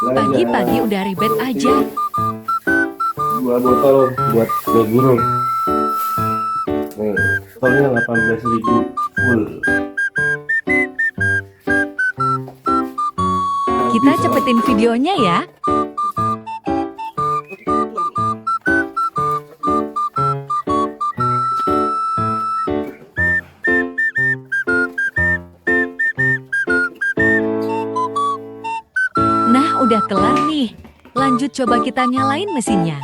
Pagi-pagi udah ribet aja. Dua botol buat mie gurung. Nih, botolnya 18.000 full. Kita Habis, cepetin videonya ya. Nah, udah kelar nih. Lanjut coba kita nyalain mesinnya.